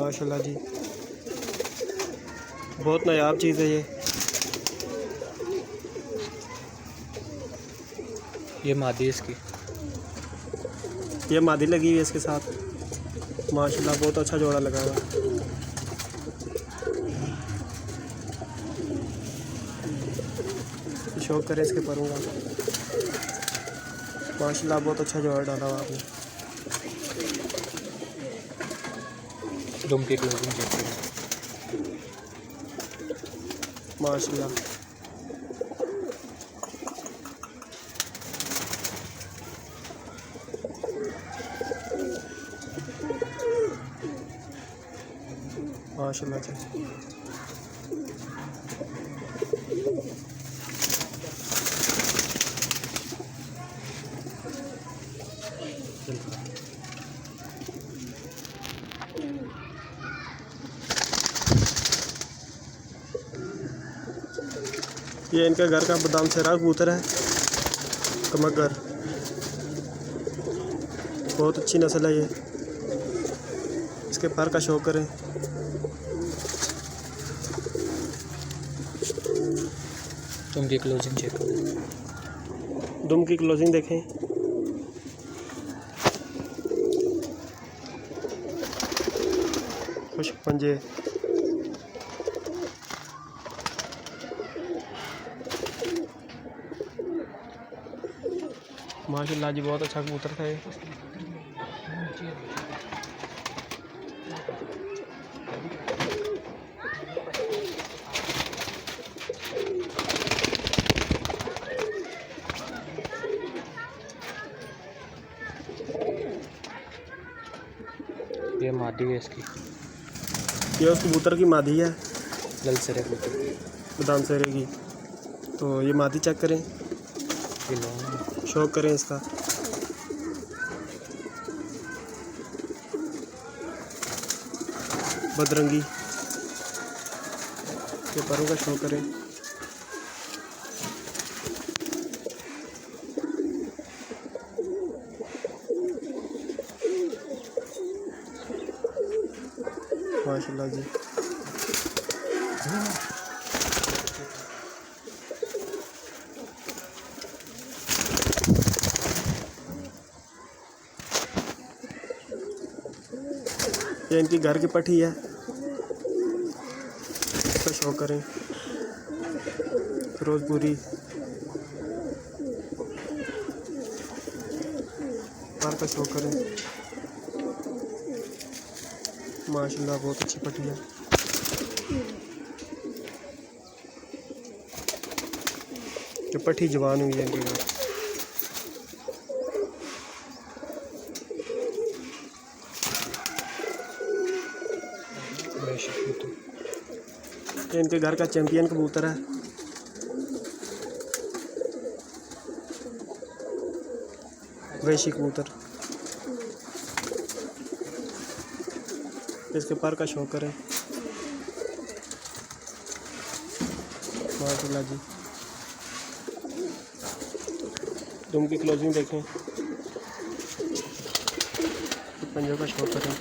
माशाल्लाह जी, बहुत नायाब चीज़ है ये मादी इसकी, ये मादी लगी हुई है इसके साथ। माशाल्लाह बहुत अच्छा जोड़ा लगा हुआ है। शौक करे इसके परों का। माशाल्लाह बहुत अच्छा जोड़ा डाला हुआ आपने। दुम की क्लोजिंग चेक करें। माशाल्लाह माशाल्लाह जी। ये इनके घर का बादाम सेरा कबूतर है, कमगर। बहुत अच्छी नस्ल है ये। इसके पर का शौक करें। दुम की क्लोजिंग चेक करें। दुम की क्लोजिंग देखें। खुश्क पंजे। माशाल्लाह जी बहुत अच्छा कबूतर था ये। ये मादी है इसकी, ये उस कबूतर की मादी है, ललसरे कबूतर, बादाम सेरे की। तो ये मादी चेक करें, शौक करें इसका। बदरंगी के परों का शौक करें। माशाल्लाह जी। ये इनकी घर की पट्टी है, इसका शौक करें। फिरोजपुरी पर का शौक करें। माशाल्लाह बहुत अच्छी पट्टी है। ये पट्टी जवान हुई है इनके घर। ये इनके घर का चैंपियन कबूतर है। वैशी कबूतर। इसके पर का शौक करें। माशाल्लाह जी। दुम की क्लोजिंग देखें। पंजों का शौक करें।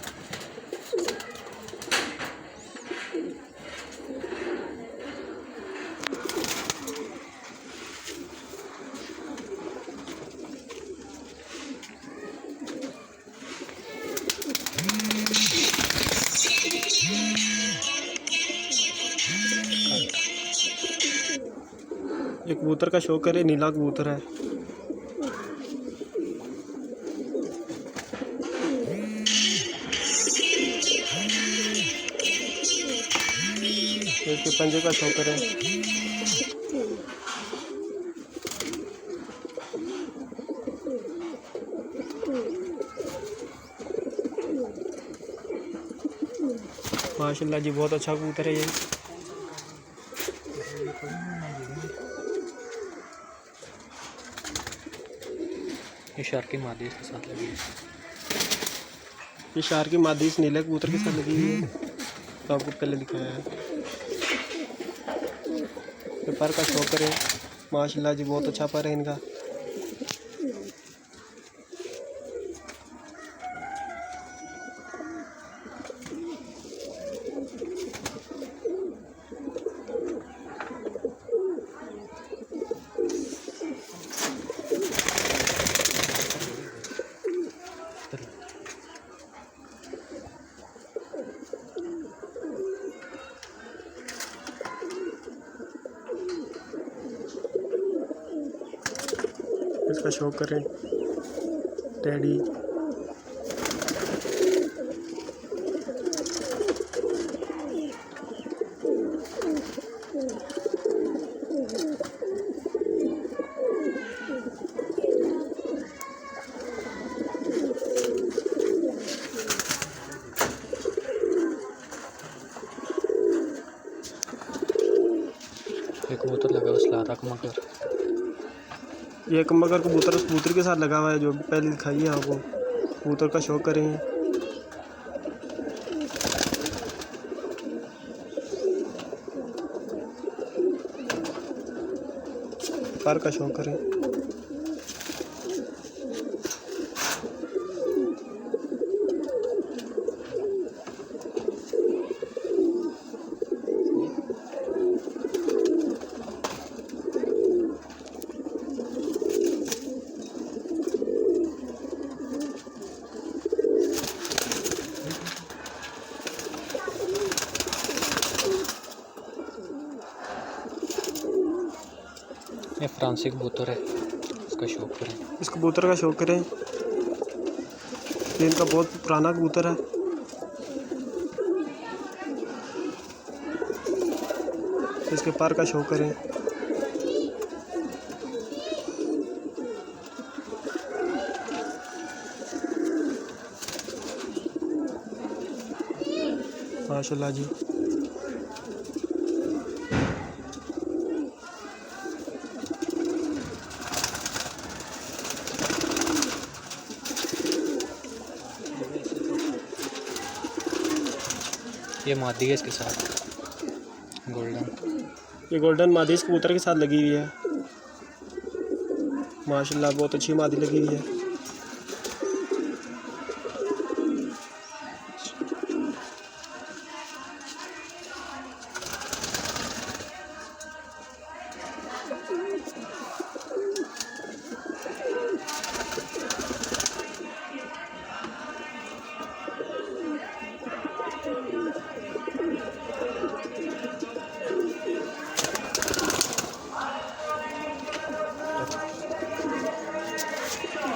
ये कबूतर का शौक करे, नीला कबूतर है। इसके पंजे का शौक करें। माशाल्लाह जी बहुत अच्छा कबूतर है ये। ये शार्की मादी इसके साथ लगी है। ये शार्की मादी इस नीले कबूतर के साथ लगी हुई है, तो आपको पहले दिखाया है। ये पर का शौक करें। माशाल्लाह जी बहुत अच्छा पर है इनका। इसका शौक करें। टेडी, एक कबूतर लगा उस लारक मगर। ये एक मगर कबूतर के साथ लगा हुआ है, जो पहले दिखाई है आपको। कबूतर का शौक करें। पर का शौक करें। ये फ्रांसीसी कबूतर है, इसका शौक करें। इस कबूतर का शौक करें। ये इनका बहुत पुराना कबूतर है। इसके पर का शौक करें। माशाल्लाह जी। ये मादी है इसके साथ गोल्डन। ये गोल्डन मादी इस कबूतर के साथ लगी हुई है। माशाल्लाह बहुत अच्छी मादी लगी हुई है।